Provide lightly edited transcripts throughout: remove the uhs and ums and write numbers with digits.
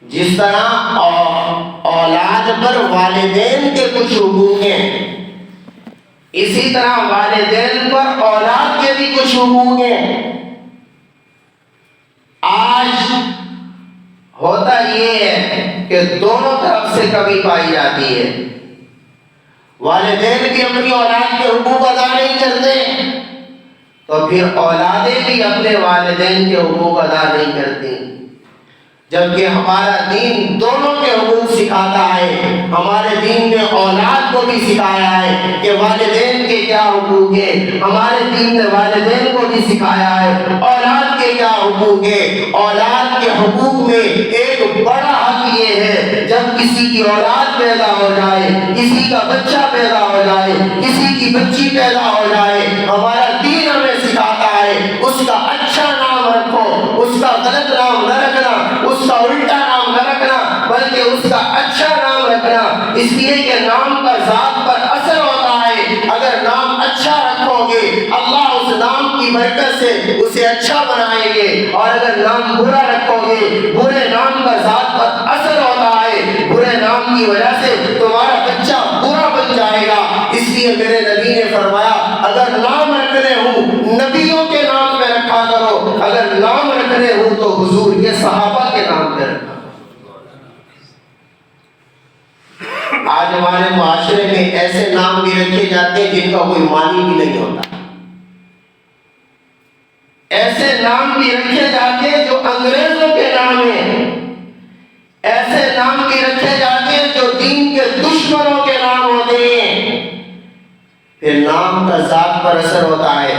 جس طرح اولاد پر والدین کے کچھ حقوق ہیں، اسی طرح والدین پر اولاد کے بھی کچھ حقوق ہیں۔ آج ہوتا یہ ہے کہ دونوں طرف سے کمی پائی جاتی ہے، والدین بھی اپنی اولاد کے حقوق ادا نہیں کرتے، تو پھر اولادیں بھی اپنے والدین کے حقوق ادا نہیں کرتی، جبکہ ہمارا دین دونوں کے حقوق سکھاتا ہے۔ ہمارے دین نے اولاد کو بھی سکھایا ہے کہ والدین کے کیا حقوق ہیں، ہمارے دین نے والدین کو بھی سکھایا ہے اولاد کے کیا حقوق ہیں۔ اولاد کے حقوق میں ایک بڑا حق یہ ہے، جب کسی کی اولاد پیدا ہو جائے، کسی کا بچہ پیدا ہو جائے، کسی کی بچی پیدا ہو جائے، ہمارا دین ہمیں سکھاتا ہے اس کا اچھا نام رکھو، اس کا غلط نام نہ رکھنا، اس کا الٹا نام نہ رکھنا، بلکہ اس کا اچھا نام رکھنا، اس لیے کہ نام کا ذات پر اثر ہوتا ہے۔ اگر نام اچھا رکھو گے اللہ اس نام کی برکت سے اسے اچھا بنائیں گے، اور اگر نام برا رکھو گے برے نام کا ذات پر اثر ہوتا ہے، برے نام کی وجہ سے تمہارا بچہ برا بن جائے گا۔ اس لیے میرے نبی نے فرمایا اگر نام رکھنے ہوں نبیوں کے نام پہ رکھا کرو، اگر نام رکھنے ہوں تو حضور کے صحابہ کے نام پہ رکھا۔ آج ہمارے معاشرے میں ایسے نام بھی رکھے جاتے ہیں جن کا کوئی معنی بھی نہیں ہوتا، ایسے نام بھی رکھے جاتے ہیں جو انگریزوں کے نام ہیں، ایسے نام بھی رکھے جاتے ہیں جو دین کے دشمنوں کے نام ہوتے ہیں۔ پھر نام کا ذات پر اثر ہوتا ہے،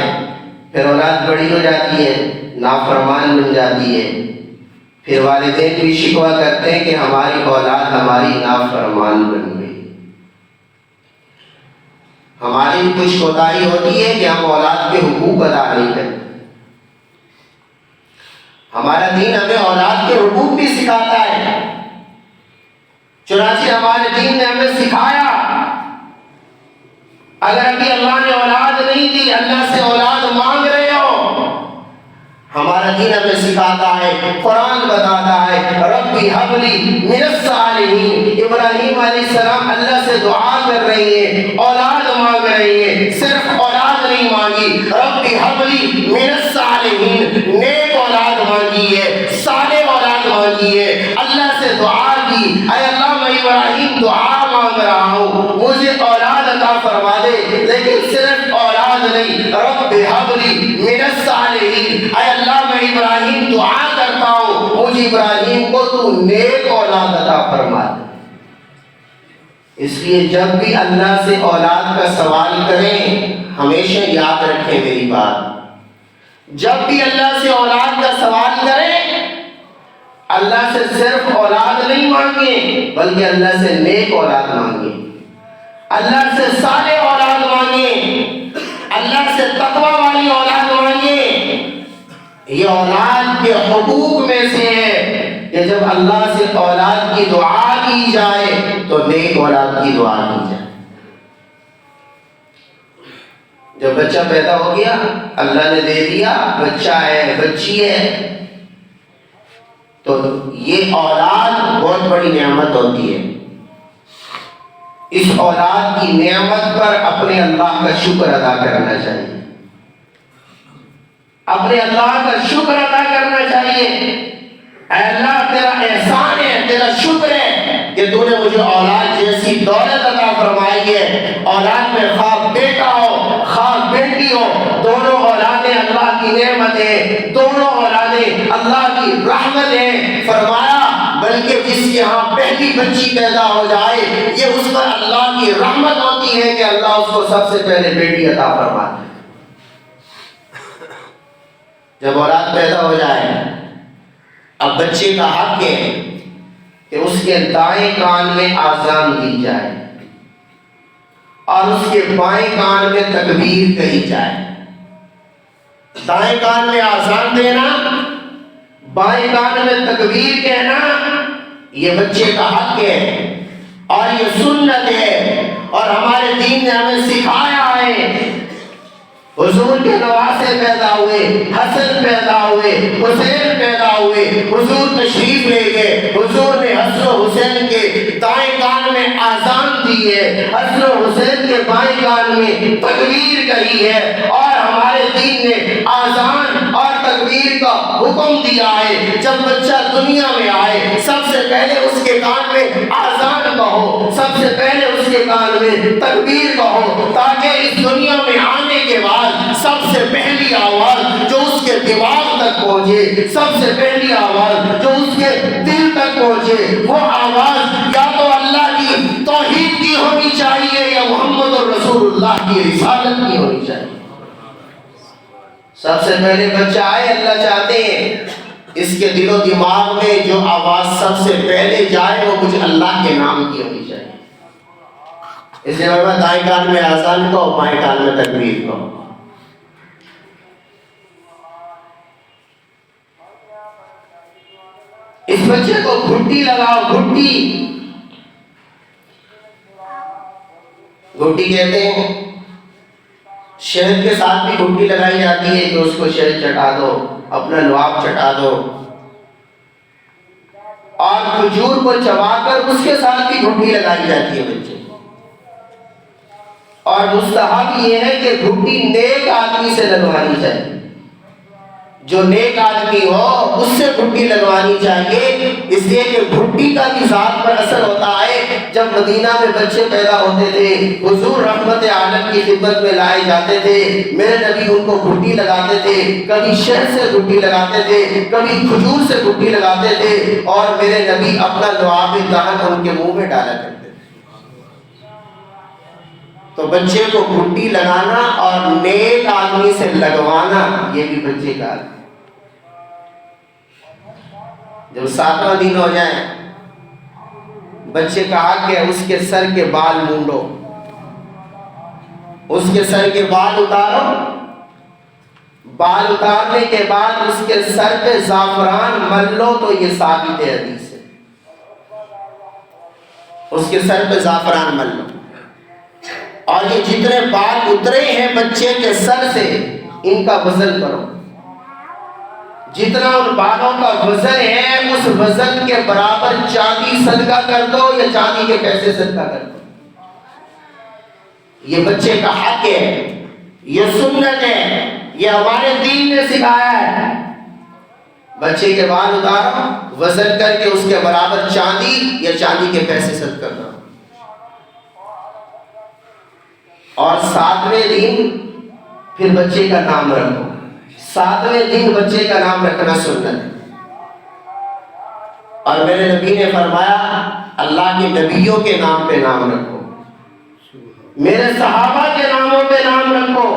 پھر اولاد بڑی ہو جاتی ہے، نافرمان بن جاتی ہے، پھر والدین بھی شکوہ کرتے ہیں کہ ہماری اولاد ہماری نافرمان بن گئی۔ ہماری کچھ کوتاہی ہوتی ہے کہ ہم اولاد کے حقوق ادا نہیں کرتے۔ ہمارا دین ہمیں اولاد کے حقوق بھی سکھاتا ہے، چنانچہ ہمارے دین نے ہمیں سکھایا اگر ابھی اللہ نے اولاد نہیں دی، اللہ سے اولاد مانگ رہے ہو، ہمارا دین ہمیں سکھاتا ہے، قرآن بتاتا ہے ربی حب لی من الصالحین۔ ابراہیم علیہ السلام اللہ سے دعا کر رہی ہے، اولاد مانگ رہی ہے، صرف اولاد نہیں مانگی، ربی حب لی من الصالحین، نیک اولاد مانگی ہے، صالح اولاد مانگی ہے، اللہ سے دعا کی اے اللہ میں ابراہیم دعا مانگ رہا ہوں مجھے اولاد عطا فرما دے، لیکن صرف اولاد نہیں، رب حب لی من الصالحین، اے اللہ میں ابراہیم دعا کرتا ہوں مجھے ابراہیم کو تو نیک اولاد عطا فرما دے۔ اس لیے جب بھی اللہ سے اولاد کا سوال کریں ہمیشہ یاد رکھیں میری بات، جب بھی اللہ سے اولاد کا سوال کریں اللہ سے صرف اولاد نہیں مانگیں بلکہ اللہ سے نیک اولاد مانگیں، اللہ سے صالح اولاد مانگیں، اللہ سے تقوی والی اولاد مانگیں۔ یہ اولاد کے حقوق میں سے ہے کہ جب اللہ سے اولاد کی دعا کی جائے تو نیک اولاد کی دعا کی جائے۔ جب بچہ پیدا ہو گیا اللہ نے دے دیا، بچہ ہے بچی ہے، تو یہ اولاد بہت بڑی نعمت ہوتی ہے۔ اس اولاد کی نعمت پر اپنے اللہ کا شکر ادا کرنا چاہیے، اپنے اللہ کا شکر ادا کرنا چاہیے۔ اے اللہ تیرا احسان ہے، تیرا شکر ہے کہ تو نے مجھے اولاد جیسی دولت عطا فرمائی ہے۔ اولاد میں خواہ بیٹا ہو خواہ بیٹی ہو، دونوں اولادیں اللہ کی نعمت ہیں، دونوں اولادیں اللہ کی رحمت ہیں۔ فرمایا بلکہ جس کے ہاں پہلی بچی پیدا ہو جائے یہ اس پر اللہ کی رحمت ہوتی ہے کہ اللہ اس کو سب سے پہلے بیٹی عطا فرماتا ہے۔ جب اولاد پیدا ہو جائے اب بچے کا حق ہے کہ اس کے دائیں کان میں آذان دی جائے اور اس کے بائیں کان میں تکبیر کہی جائے۔ دائیں کان میں آذان دینا، بائیں کان میں تکبیر کہنا، یہ بچے کا حق ہے اور یہ سنت ہے، اور ہمارے دین نے ہمیں سکھایا ہے حضور کے نواسے پیدا ہوئے، حسن پیدا ہوئے، حسین پیدا ہوئے، حضور تشریف لے گئے، حضور نے حسن و حسین کے دائیں کان میں آذان دی ہے، حسن و حسین کے بائیں کان میں تکبیر کہی ہے، اور ہمارے دین نے آذان اور تکبیر کا حکم دیا ہے جب بچہ دنیا میں آئے سب سے پہلے اس کے کان میں آذان کہو، سب سے پہلے اس کے کان میں تکبیر کہو، تاکہ اس دنیا میں آنے کے بعد سب سے پہلی آواز جو اس کے دماغ تک پہنچے، سب سے پہلی آواز جو اس کے دل تک پہنچے، وہ آواز یا تو اللہ کی توحید کی ہونی چاہیے یا محمد رسول اللہ کی رسالت کی ہونی چاہیے۔ سب سے پہلے بچہ آئے، اللہ چاہتے ہیں اس کے دل و دماغ میں جو آواز سب سے پہلے جائے وہ کچھ اللہ کے نام کی ہونی چاہیے۔ اس لیے میں دائیں کان میں آذان کو، بائیں کان میں تکبیر کو۔ اس بچے کو گھٹی لگاؤ، گھٹی کہتے ہیں، شہد کے ساتھ بھی گھٹی لگائی جاتی ہے کہ اس کو شہد چٹا دو، اپنا لعاب چٹا دو، اور کھجور کو چبا کر اس کے ساتھ بھی گھٹی لگائی جاتی ہے بچے کو۔ اور مستحب یہ ہے کہ گھٹی نیک آدمی سے لگوانی چاہیے، جو نیک آدمی ہو اس سے گھٹی لگوانی چاہیے، اس لیے کہ گھٹی کا بھی ذات پر اثر ہوتا ہے۔ جب مدینہ میں بچے پیدا ہوتے تھے حضور رحمت عالم کی خدمت میں لائے جاتے تھے، میرے نبی ان کو گھٹی لگاتے تھے، کبھی شہد سے گھٹی لگاتے تھے، کبھی کھجور سے گھٹی لگاتے تھے، اور میرے نبی اپنا لعاب دہن ان کے منہ میں ڈالا کرتے تھے۔ تو بچے کو گھٹی لگانا اور نیک آدمی سے لگوانا یہ بھی بچے کا ہے۔ جب 7واں دن ہو جائے بچے کا حق ہے اس کے سر کے بال مونڈو، اس کے سر کے بال اتارو، بال اتارنے کے بعد اس کے سر پہ زعفران مل لو، تو یہ ثابت ہے حدیث ہے، اس کے سر پہ زعفران مل لو، اور یہ جتنے بال اترے ہیں بچے کے سر سے ان کا وزن کرو، جتنا ان بالوں کا وزن ہے اس وزن کے برابر چاندی صدقہ کر دو یا چاندی کے پیسے صدقہ کر دو۔ یہ بچے کا حق ہے، یہ سنت ہے، یہ ہمارے دین نے سکھایا ہے۔ بچے کے بال اتارو، وزن کر کے اس کے برابر چاندی یا چاندی کے پیسے صدقہ کرو، اور 7ویں دن پھر بچے کا نام رکھو۔ 7ویں دن بچے کا نام رکھنا سنت ہے، اور میرے نبی نے فرمایا اللہ کے نبیوں کے نام پہ نام رکھو، میرے صحابہ کے ناموں پہ نام رکھو،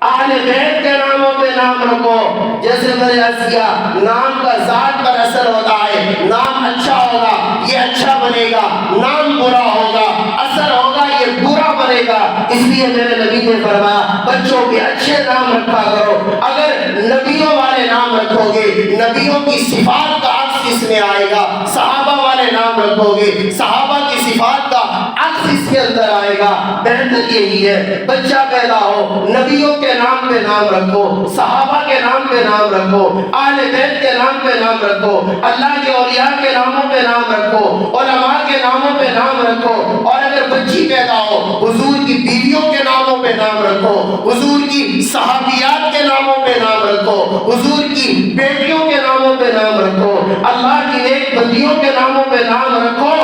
اہل بیت کے ناموں پہ نام رکھو۔ جیسے میں نے عرض کیا نام کا ذات پر اثر ہوتا ہے، نام اچھا ہوگا یہ اچھا بنے گا، نام برا ہوگا اثر ہوگا یہ برا بنے گا۔ اس لیے میرے نبی نے فرمایا بچوں کے اچھے نام رکھا کرو۔ اگر نبیوں والے نام رکھو گے نبیوں کی صفات کا عکس اس میں آئے گا، صحابہ والے نام رکھو گے صحابہ کی صفات کا عکس اس کے اندر آئے گا۔ بہتر یہی ہے بچہ پیدا ہو نبیوں کے نام پہ نام رکھو، صحابہ کے نام پہ نام رکھو، اہل بیت کے نام پہ نام رکھو، اللہ کے اولیاء کے ناموں پہ نام رکھو، علماء کے ناموں پہ نام رکھو، اور اگر بچی پیدا ہو حضور کی بیویوں کے ناموں پہ نام رکھو، حضور کی صحابیات کے ناموں پہ نام رکھو، حضور کی بیٹیوں کے ناموں پہ نام رکھو، اللہ کی نیک بندیوں کے ناموں پہ نام رکھو،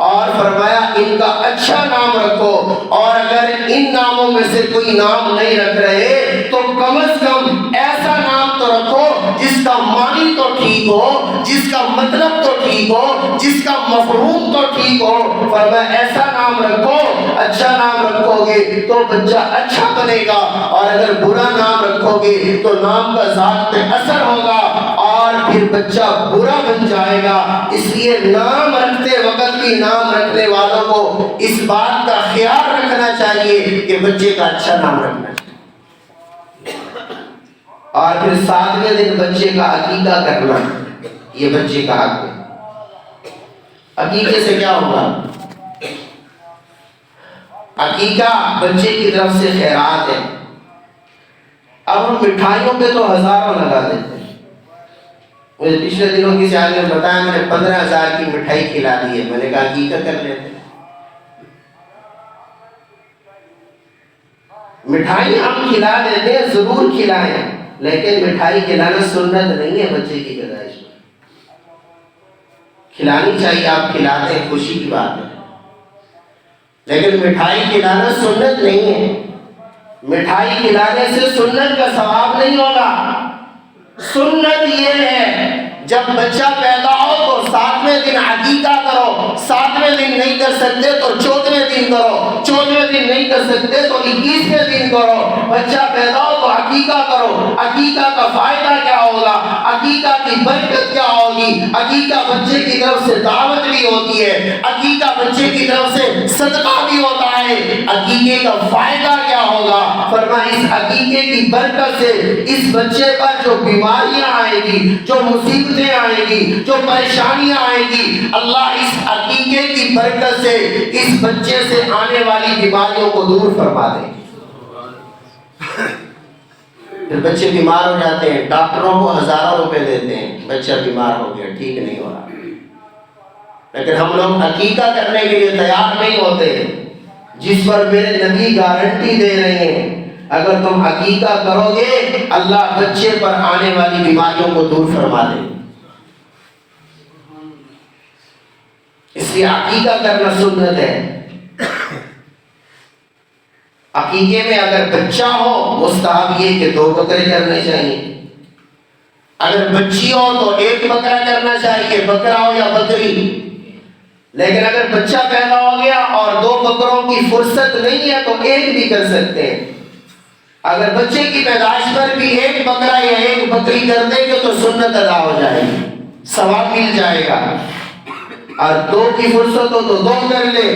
اور فرمایا ان کا اچھا نام رکھو۔ اور اگر ان ناموں میں سے کوئی نام نہیں رکھ رہے تو کم از کم ایسا نام تو رکھو جس کا معنی تو ٹھیک ہو، جس کا مطلب تو ٹھیک ہو، جس کا مفہوم تو ٹھیک ہو۔ فرمایا ایسا نام رکھو، اچھا نام رکھو گے تو بچہ اچھا بنے گا، اور اگر برا نام رکھو گے تو نام کا ذات پہ اثر ہوگا اور پھر بچہ برا بن جائے گا۔ اس لیے نام رکھتے وقت بھی نام رکھنے والوں کو اس بات کا خیال رکھنا چاہیے کہ بچے کا اچھا نام رکھنا چاہیے۔ اور پھر 7ویں دن بچے کا عقیقہ کرنا یہ بچے کا حق ہے۔ عقیقے سے کیا ہوگا؟ عقیقہ بچے کی طرف سے خیرات ہے، اب ہم مٹھائیوں پہ تو ہزاروں لگا دیتے ہیں. مجھے پچھلے دنوں کسی آدمی نے بتایا میں نے 15,000 کی مٹھائی کھلا دی ہے. میں نے کہا حقیقت کر لیتے ہیں. مٹھائی ہم کھلا دیتے ہیں، ضرور کھلائیں، لیکن مٹھائی کھلانا سنت نہیں ہے بچے کی پیدائش میں. کھلانی چاہیے، آپ کھلاتے ہیں، خوشی کی بات ہے، لیکن مٹھائی کھلانا سنت نہیں ہے. مٹھائی کھلانے سے سنت کا ثواب نہیں ہوگا. سنت یہ ہے جب بچہ پیدا ہو تو 7ویں دن عقیقہ کرو. 7ویں دن نہیں کر سکتے تو 14ویں دن کرو. 14ویں دن نہیں کر سکتے تو 21ویں دن کرو. بچہ پیدا ہو تو عقیقہ کرو. عقیقہ کا فائدہ کیا ہوگا؟ عقیقہ کی برکت کیا ہوگی؟ عقیقہ بچے کی طرف سے دعوت بھی ہوتی ہے، عقیقہ بچے کی طرف سے صدقہ بھی ہوتا ہے. عقیقے کا فائدہ کیا ہوگا؟ فرمایا اس عقیقے کی برکت سے اس بچے پر جو بیماریاں آئے گی، جو مصیبتیں آئے گی، جو پریشانیاں آئے گی، اللہ اس عقیقے کی برکت سے اس بچے سے آنے والی بیماریوں کو دور فرما دے. پھر بچے بیمار ہو جاتے ہیں، ڈاکٹروں کو ہزاروں روپے دیتے ہیں، بچہ بیمار ہو گیا، ٹھیک نہیں ہو رہا، لیکن ہم لوگ عقیقہ کرنے کے لیے تیار نہیں ہوتے، جس پر میرے نبی گارنٹی دے رہے ہیں اگر تم عقیقہ کرو گے اللہ بچے پر آنے والی بیماریوں کو دور فرما دے. اس لیے عقیقہ کرنا سنت ہے. عقیقے میں اگر بچہ ہو مستحب یہ کہ 2 بکرے کرنے چاہیے، اگر بچی ہو تو 1 بکرا کرنا چاہیے، بکرا ہو یا بکری. لیکن اگر بچہ پیدا ہو گیا اور 2 بکروں کی فرصت نہیں ہے تو 1 بھی کر سکتے ہیں. اگر بچے کی پیدائش پر بھی 1 بکرا یا 1 بکری کر دیں گے تو سنت ادا ہو جائے گی، ثواب مل جائے گا. اور 2 کی فرصت ہو تو 2 کر لے،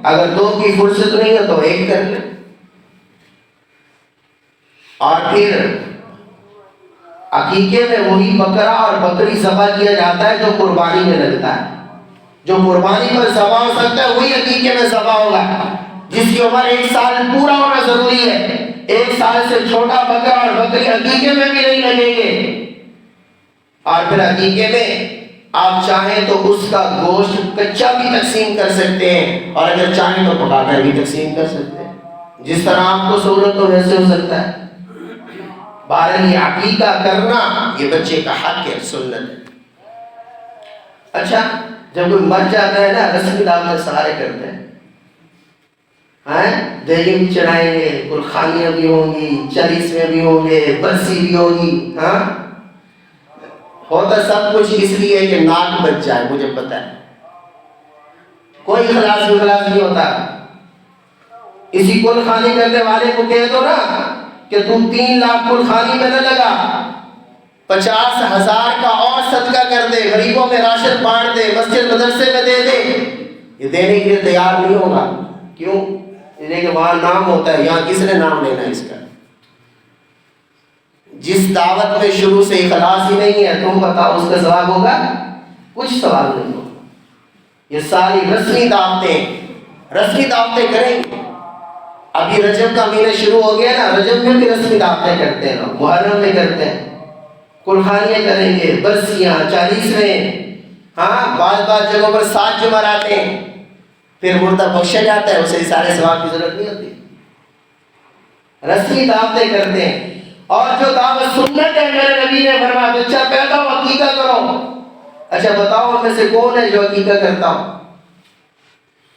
اگر 2 کی فرصت نہیں ہے تو 1 کر لے. اور پھر عقیقے میں وہی بکرا اور بکری ذبح کیا جاتا ہے جو قربانی میں لگتا ہے. جو قربانی پر ذبح ہو سکتا ہے وہی عقیقے میں ذبح ہوگا. جس کی عمر 1 سال پورا ہونا ضروری ہے. 1 سال سے چھوٹا بکرا اور بکری عقیقے میں بھی نہیں لگیں گے. اور پھر عقیقے میں آپ چاہیں تو اس کا گوشت کچا بھی تقسیم کر سکتے ہیں، اور اگر چاہیں تو پکا کر بھی تقسیم کر سکتے ہیں. جس طرح آپ کو سہولت ہو ویسے ہو سکتا ہے. بہرحال یہ عقیقہ کرنا یہ بچے کا حق ہے، سنت ہے. اچھا جب کوئی مر جاتا ہے نا رسمی دعوت سارے کرتے ہیں، دہی بھی چڑھائیں گے، قرخانیاں بھی ہوں گی، چالیسویں بھی ہوں گے، برسی بھی ہوگی. ہوتا سب کچھ اس لیے کہ ناک بچ جائے، مجھے پتا ہے کوئی خلاص نہیں ہوتا. اسی قرخانی کرنے والے کو کہہ دو نا کہ تم 3 لاکھ قرخانی میں نہ لگا، 50,000 کا اور صدقہ کر دے، غریبوں میں راشن بانٹ دے، مسجد مدرسے میں دے دے. یہ دینے کے لیے تیار نہیں ہوگا. کیوں؟ اس لیے کہ وہاں نام ہوتا ہے، یہاں کس نے نام لینا ہے اس کا؟ جس دعوت میں شروع سے اخلاص ہی نہیں ہے، تم بتاؤ اس کا ثواب ہوگا؟ کچھ ثواب نہیں ہوگا. یہ ساری رسمی دعوتیں کریں گے. ابھی رجب کا مہینہ شروع ہو گیا نا، رجب میں بھی رسمی دعوتیں کرتے ہیں لوگ، محرم میں کرتے ہیں، قربانیاں کریں گے، برسیاں، 40ویں، بعض جگہوں پر 7 جمعراتے ہیں. پھر مردہ بخشا جاتا ہے، اسے سارے ثواب کی ضرورت نہیں ہوتی. رسمی دعوتیں کرتے ہیں. اور جو دعوت سنت ہے میرے نبی نے فرمایا بچہ پیدا ہو عقیقہ کرو. اچھا بتاؤ ہم میں سے کون ہے جو عقیقہ کرتا ہو؟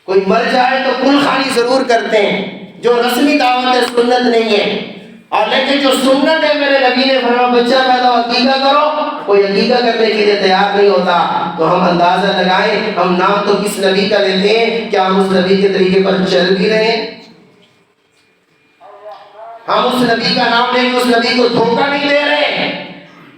کوئی مر جائے تو کل خانی ضرور کرتے ہیں، جو رسمی دعوت ہے سنت نہیں ہے. اور لیکن جو سنت ہے میرے نبی نے فرمایا بچہ پیدا ہو عقیقہ کرو. کوئی عقیقہ کرنے کے لیے تیار نہیں ہوتا تو ہم اندازہ لگائیں ہم نام تو کس نبی کا لیتے ہیں، کیا ہم اس نبی کے طریقے پر چل بھی رہے ہیں؟ ہم اس نبی کا نام لے کے اس نبی کو دھوکہ نہیں دے رہے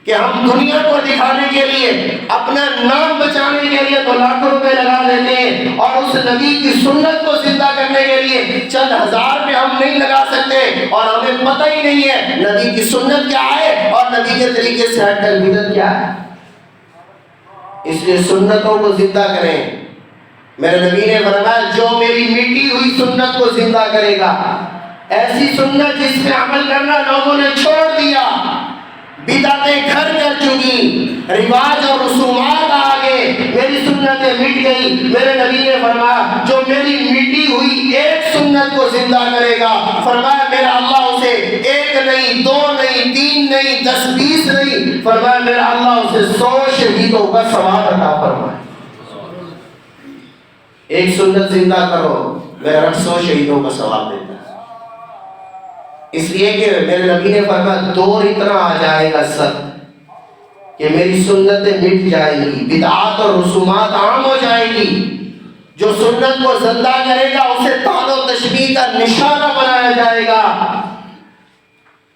کہ ہم دنیا کو دکھانے کے لیے، اپنا نام بچانے کے لیے تو لاکھوں روپے لگا لیتے ہیں، اور اس نبی کی سنت کو زندہ کرنے کے لیے چند ہزار پہ ہم نہیں لگا سکتے، اور ہمیں پتہ ہی نہیں ہے نبی کی سنت کیا ہے اور نبی کے طریقے سے ہٹ کر بدعت کیا ہے. اس لیے سنتوں کو زندہ کریں. میرے نبی نے فرمایا جو میری مٹی ہوئی سنت کو زندہ کرے گا ایسی سنت جس پہ عمل کرنا لوگوں نے چھوڑ دیا، بدعتیں گھر کر چکی، رواج اور رسومات آگے، میری سنتیں مٹ گئی۔ میرے نبی نے فرمایا جو میری مٹی ہوئی ایک سنت کو زندہ کرے گا، فرمایا میرا اللہ اسے ایک نہیں، دو نہیں، تین نہیں، 10 20 نہیں، فرمایا میرا اللہ اسے 100 شہیدوں کا ثواب عطا فرمائے۔ ایک سنت زندہ کرو، میرا رب 100 شہیدوں کا ثواب دیتا ہے۔ اس لیے کہ میرے نبی نے فرمایا دور اتنا آ جائے گا سخت کہ میری سنتیں مٹ جائیں گی، بدعات اور رسومات عام ہو جائے گی۔ جو سنت کو زندہ کرے گا اسے طعن و تشبیہ کا نشانہ بنایا جائے گا۔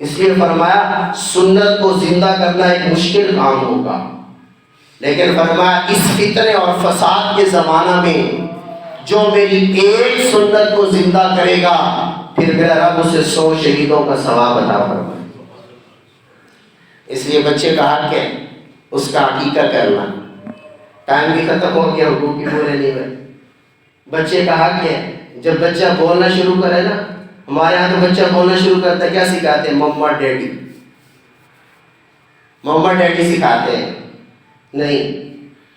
اس لیے فرمایا سنت کو زندہ کرنا ایک مشکل کام ہوگا، لیکن فرمایا اس فتنے اور فساد کے زمانہ میں جو میری ایک سنت کو زندہ کرے گا، پھر میرا رب اسے 100 شہیدوں کا ثواب عطا فرمائے۔ اس لیے بچے کا حق ہے اس کا عقیقہ کرنا۔ ٹائم بھی ختم ہو گیا، حقوق بھی پورے نہیں ہوئے۔ بچے کا حق ہے جب بچہ بولنا شروع کرے نا، ہمارے یہاں تو بچہ بولنا شروع کرتا ہے، کیا سکھاتے ہیں؟ مما ڈیڈی، مما ڈیڈی سکھاتے ہیں۔ نہیں،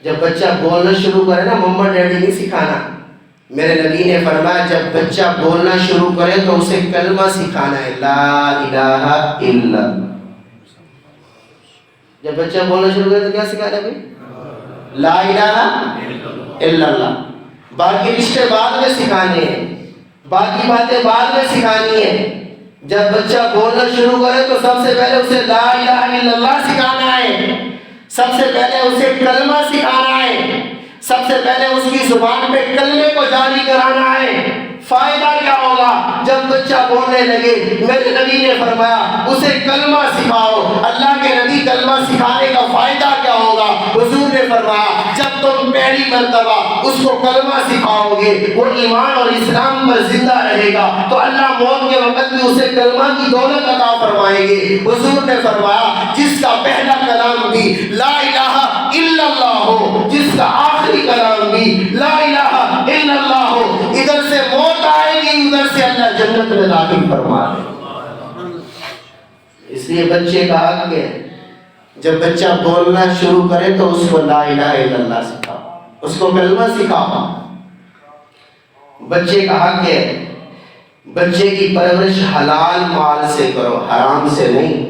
جب بچہ بولنا شروع کرے نا، مما ڈیڈی نہیں سکھانا۔ میرے نبی نے فرمایا جب بچہ بولنا شروع کرے تو اسے کلمہ سکھانا ہے، لا الہ الا اللہ۔ جب بچہ بولنا شروع کرے تو کیا سکھانا ہے بھائی؟ لا الہ الا اللہ۔ باقی رشتے بعد میں سکھانے ہیں، باقی باتیں بعد میں سکھانی ہیں۔ جب بچہ بولنا شروع کرے تو سب سے پہلے اسے لا الہ الا اللہ سکھانا ہے، سب سے پہلے اسے کلمہ سکھانا ہے، سب سے پہلے اس کی زبان پہ کلمے کو جاری کرانا ہے۔ فائدہ کیا ہوگا جب بچہ بولنے لگے؟ میرے نبی نے فرمایا اسے کلمہ سکھاؤ۔ اللہ کے نبی کلمہ سکھانے کا فائدہ کیا ہوگا؟ حضور نے فرمایا جب تم پہلی مرتبہ اس کو کلمہ سکھاؤ گے وہ ایمان اور اسلام پر زندہ رہے گا تو اللہ موت کے وقت بھی اسے کلمہ کی دولت عطا فرمائیں گے۔ حضور نے فرمایا جس کا پہلا کلام بھی لا الہ الا اللہ ہو، جس کا آخری کلام بھی لا الہ الا اللہ ہو، ادھر سے موت آئے گی، ادھر سے اللہ جنت میں داخل فرما دے۔ اس لیے بچے کا حق ہے جب بچہ بولنا شروع کرے تو اس کو لا الہ الا اللہ سکھاؤ، اس کو کلمہ سکھاؤ۔ بچے کا حق ہے بچے کی پرورش حلال مال سے کرو، حرام سے نہیں۔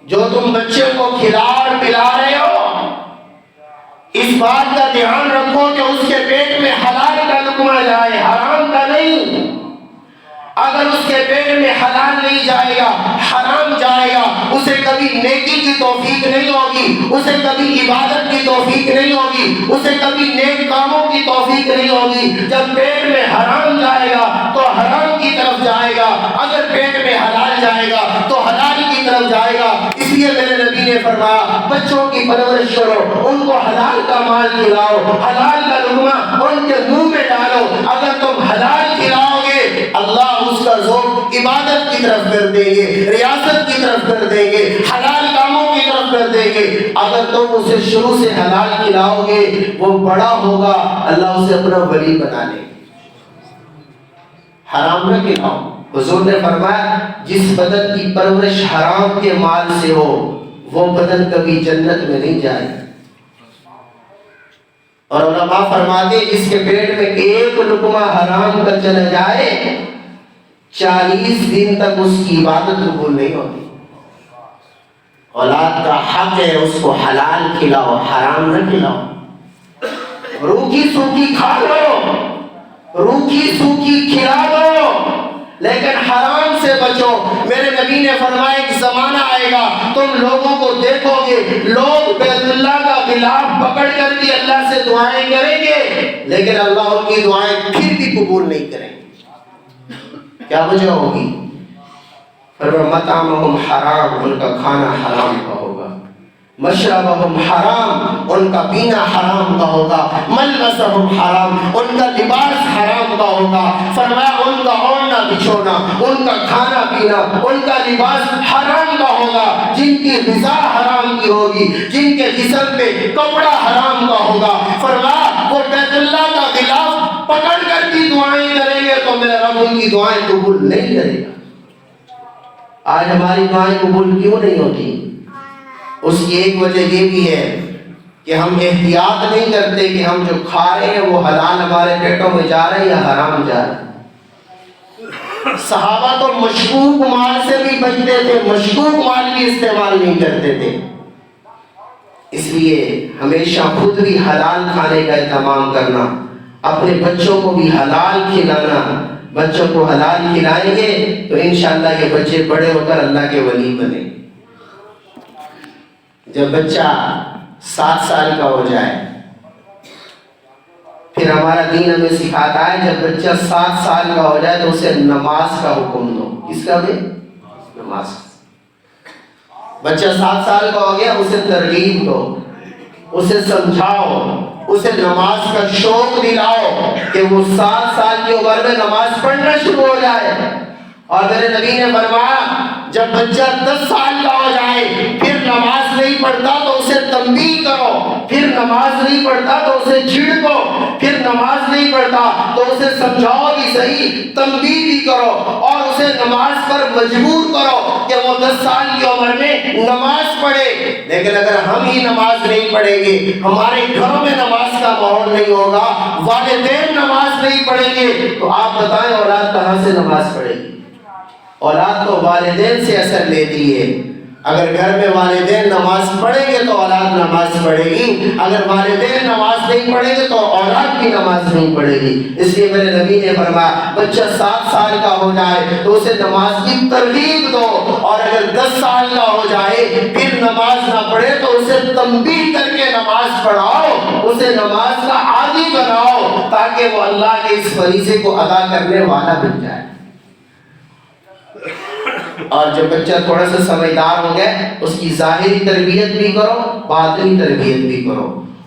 جو تم بچے کو کھلا اور پلا رہے ہو اس بات کا دھیان رکھو کہ اس کے پیٹ میں حلال کا لقمہ جائے، حرام کا نہیں۔ اگر اس کے پیٹ میں حلال نہیں جائے گا، حرام جائے گا، اسے کبھی نیکی کی توفیق نہیں ہوگی، اسے کبھی عبادت کی توفیق نہیں ہوگی، اسے کبھی نیک کاموں کی توفیق نہیں ہوگی۔ جب پیٹ میں حرام جائے گا تو حرام کی طرف جائے گا، اگر پیٹ میں حلال جائے گا تو حلال کی طرف جائے گا۔ اس لیے میرے نبی نے فرمایا بچوں کی پرورش کرو، ان کو حلال کا مال کھلاؤ، حلال کا لقمہ ان کے منہ میں ڈالو۔ اگر تم حلال کھلاؤ گے اللہ اس کا ذوق عبادت کی طرف کر دیں گے، ریاست کی طرف کر دیں گے، حلال کاموں کی طرف کر دیں گے۔ اگر تم اسے شروع سے حلال کھلاؤ گے وہ بڑا ہوگا اللہ اسے اپنا ولی بنا لے گا۔ حرام نہ کھلاؤ۔ حضور نے فرمایا جس بدن کی پرورش حرام کے مال سے ہو وہ بدن کبھی جنت میں نہیں جائے گا۔ اور علماء فرماتے ہیں جس کے پیٹ میں ایک لقمہ حرام کا چلا جائے 40 دن تک اس کی عبادت قبول نہیں ہوتی۔ اولاد کا حق ہے اس کو حلال کھلاؤ، حرام نہ کھلاؤ۔ روکھی سوکھی کھا لو، روکھی سوکھی کھلا دو، لیکن حرام سے بچو۔ میرے نبی نے فرمایا ایک زمانہ آئے گا تم لوگوں کو دیکھو گے لوگ بیت اللہ کا غلاف پکڑ کر بھی اللہ سے دعائیں کریں گے لیکن اللہ ان کی دعائیں پھر بھی قبول نہیں کریں گے۔ کیا وجہ ہوگی؟ فرمایا مطعمہم حرام، ان کا کھانا حرام کا ہوگا، مشربہم حرام، ان کا پینا حرام کا ہوگا، ملبسہم حرام، ان کا لباس حرام کا ہوگا۔ فرمایا ان کا اوڑھنا بچھونا، ان کا کھانا پینا، ان کا لباس حرام کا ہوگا، جن کی غذا حرام کی ہوگی، جن کے جسم پہ کپڑا حرام کا ہوگا۔ فرمایا وہ بیت اللہ کا غلاف پکڑ کر بھی دعائیں کریں گے تو میرا رب ان کی دعائیں قبول نہیں کرے گا۔ آج ہماری دعائیں قبول کیوں نہیں ہوتی؟ اس کی ایک وجہ یہ بھی ہے کہ ہم احتیاط نہیں کرتے کہ ہم جو کھا رہے ہیں وہ حلال ہمارے پیٹوں میں جا رہے ہیں یا حرام جا رہے ہیں۔ صحابہ تو مشکوک مال سے بھی بچتے تھے، مشکوک مال بھی استعمال نہیں کرتے تھے۔ اس لیے ہمیشہ خود بھی حلال کھانے کا اہتمام کرنا، اپنے بچوں کو بھی حلال کھلانا۔ بچوں کو حلال کھلائیں گے تو انشاءاللہ یہ بچے بڑے ہو کر اللہ کے ولی بنے۔ جب بچہ 7 سال کا ہو جائے، پھر ہمارا دین ہمیں سکھاتا ہے جب بچہ 7 سال کا ہو جائے تو اسے نماز کا حکم دو۔ کس کا بھی؟ نماز۔ بچہ 7 سال کا ہو گیا، اسے ترغیب دو، اسے سمجھاؤ، اسے نماز کا شوق دلاؤ کہ وہ 7 سال کی عمر میں نماز پڑھنا شروع ہو جائے۔ اور میرے نبی نے فرمایا جب بچہ 10 سال کا ہو جائے پھر نماز نہیں پڑھتا تو اسے تنبیہ کرو، پھر نماز نہیں پڑھتا تو اسے جھڑکو، پھر نماز نہیں پڑھتا تو اسے سمجھاؤ بھی صحیح، تنبیہ بھی کرو اور اسے نماز پر مجبور کرو کہ وہ 10 سال کی عمر میں نماز پڑھے۔ لیکن اگر ہم ہی نماز نہیں پڑھیں گے، ہمارے گھروں میں نماز کا ماحول نہیں ہوگا، والدین نماز نہیں پڑھیں گے، تو آپ بتائیں اولاد کہاں سے نماز پڑھے گی؟ اولاد تو والدین سے اثر لیتی ہے۔ اگر گھر میں والدین نماز پڑھیں گے تو اولاد نماز پڑھے گی، اگر والدین نماز نہیں پڑھیں گے تو اولاد بھی نماز نہیں پڑھے گی۔ اس لیے میرے نبی نے فرمایا بچہ 7 سال کا ہو جائے تو اسے نماز کی ترغیب دو، اور اگر 10 سال کا ہو جائے پھر نماز نہ پڑھے تو اسے تنبیہ کر کے نماز پڑھاؤ، اسے نماز کا عادی بناؤ تاکہ وہ اللہ کے اس فریضے کو ادا کرنے والا بن جائے۔ اور جب بچہ تھوڑا سا سمجھدار ہو گئے اس کی ظاہری تربیت بھی کرو، باطنی تربیت بھی کرو،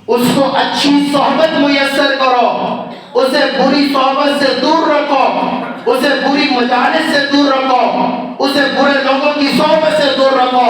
اس کو اچھی صحبت میسر کرو، اسے بری صحبت سے دور رکھو، اسے بری مجالس سے دور رکھو، اسے برے لوگوں کی صحبت سے دور رکھو،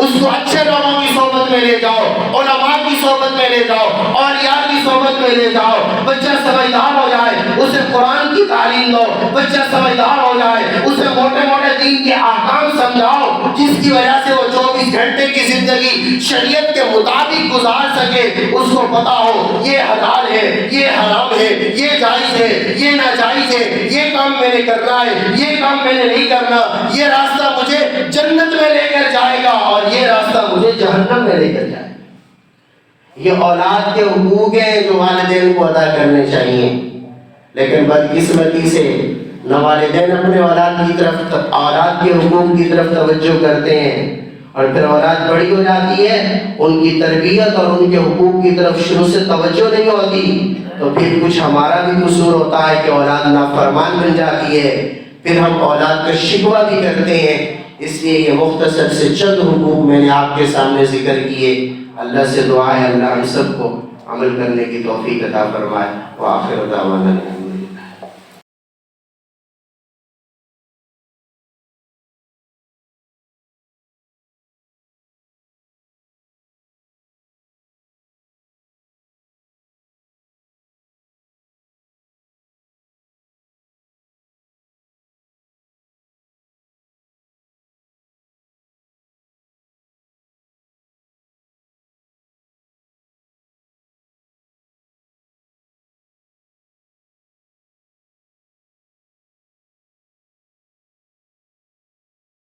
اس کو اچھے لوگوں کی صحبت میں لے جاؤ، علماء کی صحبت میں لے جاؤ، اولیاء کی صحبت میں لے جاؤ۔ بچہ سمجھدار ہو جائے اسے قرآن کی تعلیم دو، بچہ سمجھدار ہو جائے اسے موٹے موٹے دین کے احکام سمجھاؤ جس کی وجہ سے وہ 24 گھنٹے کی زندگی شریعت کے مطابق گزار سکے، اس کو پتا ہو یہ حلال ہے، یہ حرام ہے، یہ جائز ہے، یہ ناجائز ہے، یہ کام میں نے کرنا ہے، یہ کام میں نے نہیں کرنا، یہ راستہ مجھے جنت میں لے کر جائے گا اور یہ راستہ مجھے جہنم میں لے کر جائے گا۔ یہ اولاد کے حقوق ہیں جو والدین کو ادا کرنے چاہیے، لیکن بدقسمتی سے نہ والدین اپنے اولاد کے حقوق کی طرف توجہ کرتے ہیں، اور پھر اولاد بڑی ہو جاتی ہے ان کی تربیت اور ان کے حقوق کی طرف شروع سے توجہ نہیں ہوتی، تو پھر کچھ ہمارا بھی قصور ہوتا ہے کہ اولاد نافرمان بن جاتی ہے، پھر ہم اولاد کا شکوہ بھی کرتے ہیں۔ اس لیے یہ مختصر سے چند حقوق میں نے آپ کے سامنے ذکر کیے۔ اللہ سے دعا ہے اللہ ہم سب کو عمل کرنے کی توفیق عطا فرمائے۔ وآخر دعوانا